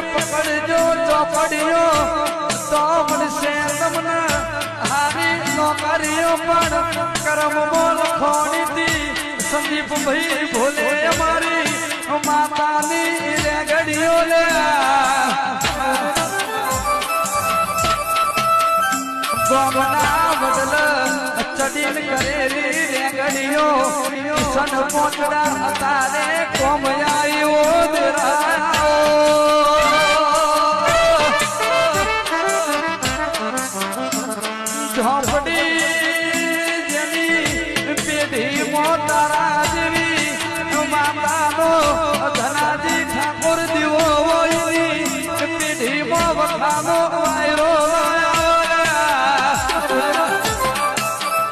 પકડજો ચોપડીઓ તો મળશે તમને હારી નોકરીઓ પણ કર્મમાં લખોણીથી સંદીપ ભાઈ ભોલે અમારી માતાની રેગડીઓ લે ગોમના વડલ ચડીન કરેલી રેગડીઓ સન પોચડા અતારે કોમયાઈઓ દેરાઓ ઝોપડી જેની પેઢી મોટારા જેવી માતાનો ધનાજી ઠાકોર દીવો હોય પેઢીમાં વખાનો